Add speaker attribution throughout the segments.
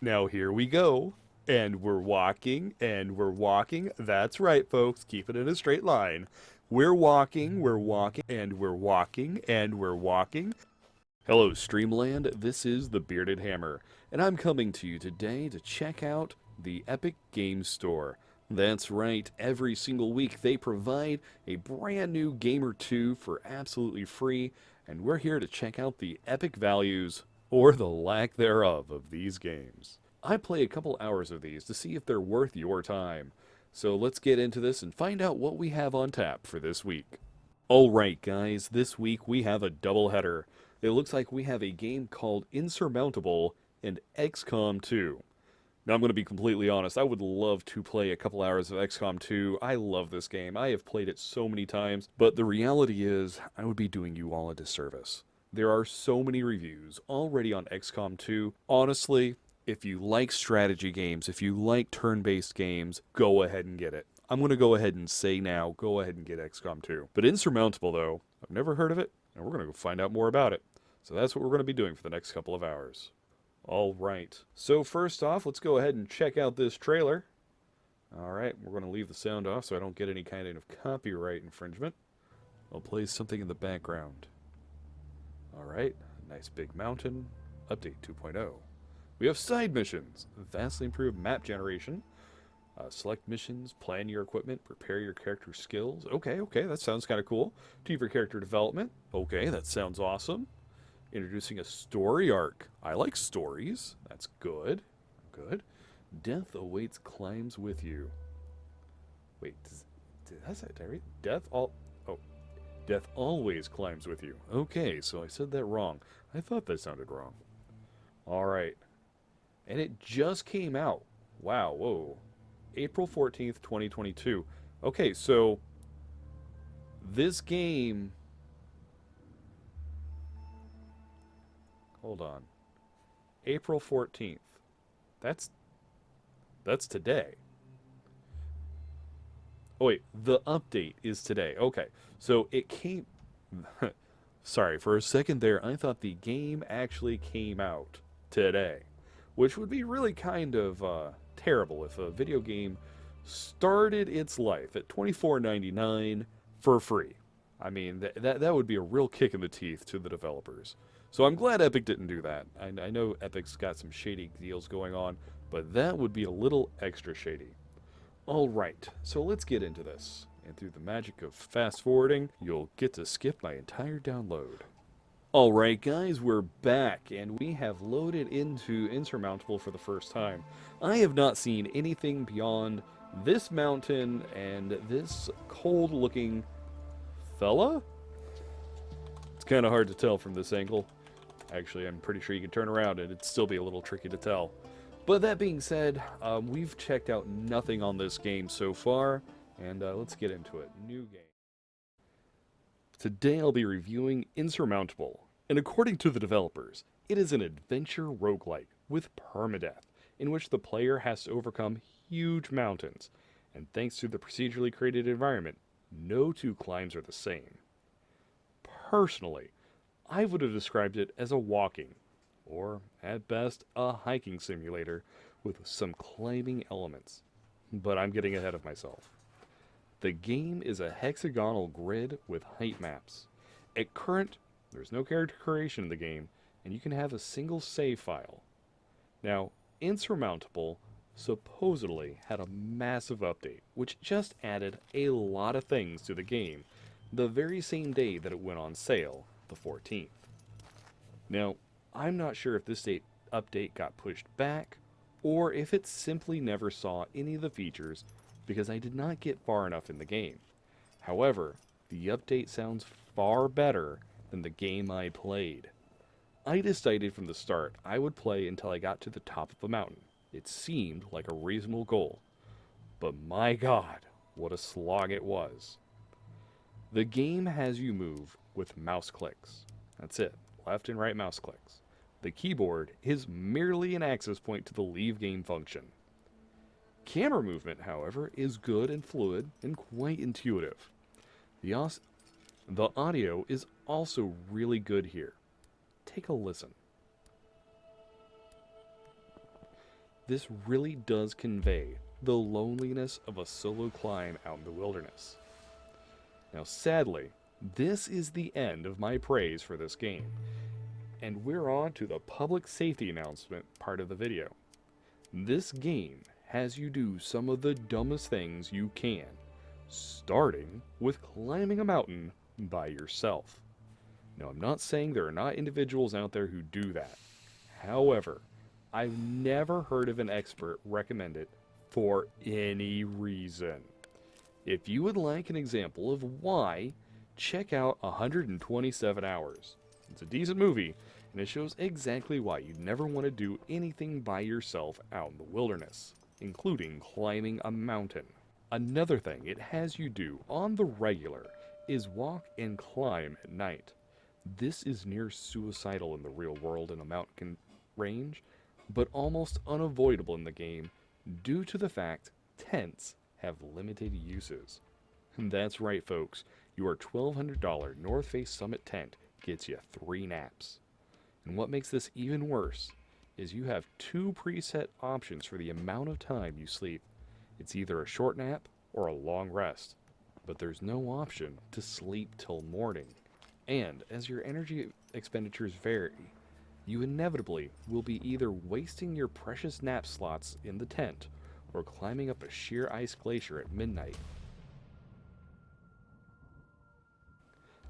Speaker 1: Now here we go. And we're walking, and we're walking. That's right, folks. Keep it in a straight line. We're walking, and we're walking, and we're walking. Hello, Streamland. This is the Bearded Hammer, and I'm coming to you today to check out the Epic Games Store. That's right, every single week they provide a brand new game or two for absolutely free, and we're here to check out the epic values, or the lack thereof, of these games. I play a couple hours of these to see if they're worth your time. So let's get into this and find out what we have on tap for this week. Alright, guys, this week we have a doubleheader. It looks like we have a game called Insurmountable and XCOM 2. Now, I'm going to be completely honest. I would love to play a couple hours of XCOM 2. I love this game. I have played it so many times. But the reality is, I would be doing you all a disservice. There are so many reviews already on XCOM 2. Honestly, if you like strategy games, if you like turn-based games, go ahead and get it. I'm going to go ahead and say now, go ahead and get XCOM 2. But Insurmountable, though, I've never heard of it, and we're going to go find out more about it. So that's what we're going to be doing for the next couple of hours. All right. So first off, let's go ahead and check out this trailer. All right, we're going to leave the sound off so I don't get any kind of copyright infringement. I'll play something in the background. All right, nice big mountain. Update 2.0. We have side missions, vastly improved map generation. Select missions, plan your equipment, prepare your character skills. Okay, that sounds kind of cool. Deeper character development. Okay, that sounds awesome. Introducing a story arc. I like stories. That's good. Good. Death awaits climbs with you. Wait, did I read? Death always climbs with you. Okay, so I said that wrong. I thought that sounded wrong. All right. And it just came out. Wow, whoa. April 14th, 2022. Okay, so this game. Hold on. April 14th. That's today. Oh wait, the update is today. Okay. So it came Sorry, for a second there I thought the game actually came out today, which would be really kind of terrible if a video game started its life at $24.99 for free. I mean, that would be a real kick in the teeth to the developers. So I'm glad Epic didn't do that. I know Epic's got some shady deals going on, but that would be a little extra shady. Alright, so let's get into this. And through the magic of fast forwarding, you'll get to skip my entire download. Alright guys, we're back, and we have loaded into Insurmountable for the first time. I have not seen anything beyond this mountain and this cold-looking fella? It's kind of hard to tell from this angle. Actually, I'm pretty sure you can turn around and it'd still be a little tricky to tell. But that being said, we've checked out nothing on this game so far, and let's get into it. New game. Today I'll be reviewing Insurmountable, and according to the developers, it is an adventure roguelike with permadeath, in which the player has to overcome huge mountains, and thanks to the procedurally created environment, no two climbs are the same. Personally, I would have described it as a walking, or at best, a hiking simulator with some climbing elements. But I'm getting ahead of myself. The game is a hexagonal grid with height maps. At current, there's no character creation in the game, and you can have a single save file. Now, Insurmountable supposedly had a massive update, which just added a lot of things to the game the very same day that it went on sale, the 14th. Now, I'm not sure if this update got pushed back, or if it simply never saw any of the features because I did not get far enough in the game. However, the update sounds far better than the game I played. I decided from the start I would play until I got to the top of the mountain. It seemed like a reasonable goal. But my god, what a slog it was. The game has you move with mouse clicks. That's it, left and right mouse clicks. The keyboard is merely an access point to the leave game function. Camera movement, however, is good and fluid and quite intuitive. The audio is also really good here. Take a listen. This really does convey the loneliness of a solo climb out in the wilderness. Now, sadly, this is the end of my praise for this game, and we're on to the public safety announcement part of the video. This game has you do some of the dumbest things you can, starting with climbing a mountain by yourself. Now, I'm not saying there are not individuals out there who do that. However, I've never heard of an expert recommend it for any reason. If you would like an example of why, check out 127 Hours. It's a decent movie, and it shows exactly why you'd never want to do anything by yourself out in the wilderness, including climbing a mountain. Another thing it has you do on the regular is walk and climb at night. This is near suicidal in the real world in a mountain range, but almost unavoidable in the game due to the fact tents have limited uses. And that's right, folks, your $1,200 North Face Summit tent gets you 3 naps. And what makes this even worse is you have 2 preset options for the amount of time you sleep. It's either a short nap or a long rest, but there's no option to sleep till morning. And as your energy expenditures vary, you inevitably will be either wasting your precious nap slots in the tent or climbing up a sheer ice glacier at midnight.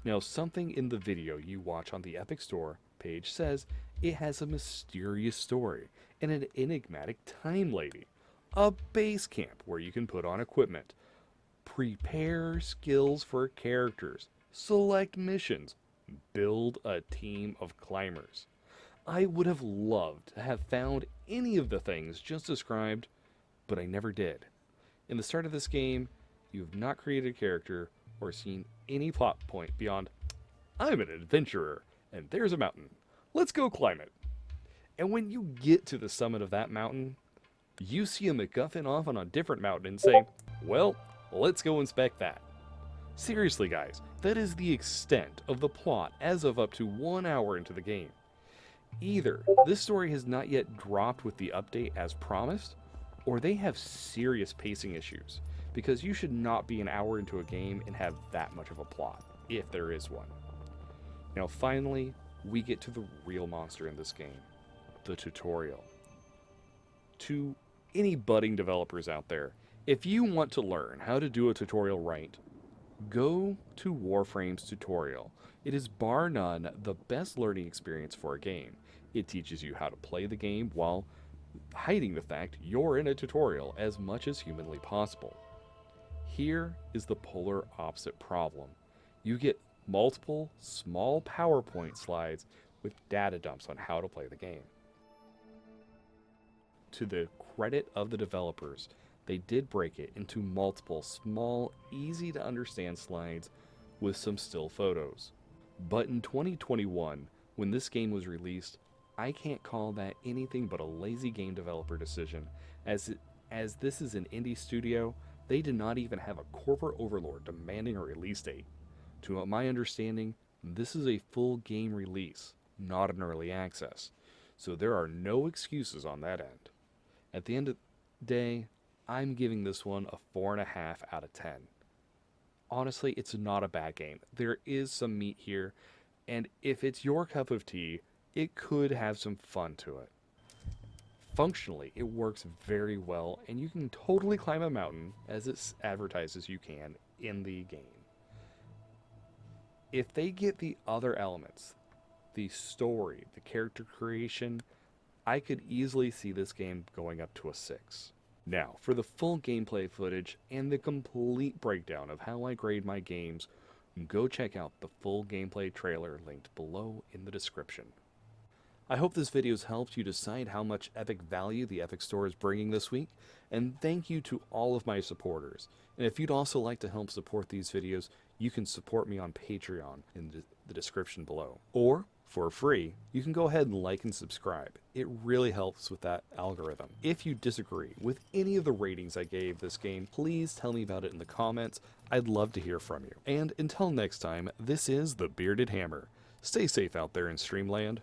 Speaker 1: Now, something in the video you watch on the Epic Store page says it has a mysterious story and an enigmatic time lady, a base camp where you can put on equipment, prepare skills for characters, select missions, build a team of climbers. I would have loved to have found any of the things just described, but I never did. In the start of this game, you have not created a character or seen any plot point beyond, I'm an adventurer, and there's a mountain. Let's go climb it. And when you get to the summit of that mountain, you see a MacGuffin off on a different mountain and say, well, let's go inspect that. Seriously, guys, that is the extent of the plot as of up to 1 hour into the game. Either this story has not yet dropped with the update as promised, or they have serious pacing issues, because you should not be an hour into a game and have that much of a plot, if there is one. Now finally, we get to the real monster in this game, the tutorial. To any budding developers out there, if you want to learn how to do a tutorial right, go to Warframe's tutorial. It is bar none the best learning experience for a game. It teaches you how to play the game while hiding the fact you're in a tutorial as much as humanly possible. Here is the polar opposite problem. You get multiple small PowerPoint slides with data dumps on how to play the game. To the credit of the developers, they did break it into multiple small, easy to understand slides with some still photos. But in 2021, when this game was released, I can't call that anything but a lazy game developer decision, as this is an indie studio. They did not even have a corporate overlord demanding a release date. To my understanding, this is a full game release, not an early access, so there are no excuses on that end. At the end of the day, I'm giving this one a 4.5 out of 10. Honestly, it's not a bad game. There is some meat here, and if it's your cup of tea, it could have some fun to it. Functionally, it works very well, and you can totally climb a mountain as it advertises you can in the game. If they get the other elements, the story, the character creation, I could easily see this game going up to a 6. Now, for the full gameplay footage and the complete breakdown of how I grade my games, go check out the full gameplay trailer linked below in the description. I hope this video has helped you decide how much epic value the Epic Store is bringing this week, and thank you to all of my supporters. And if you'd also like to help support these videos, you can support me on Patreon in the description below. Or, for free, you can go ahead and like and subscribe. It really helps with that algorithm. If you disagree with any of the ratings I gave this game, please tell me about it in the comments. I'd love to hear from you. And until next time, this is the Bearded Hammer. Stay safe out there in Streamland.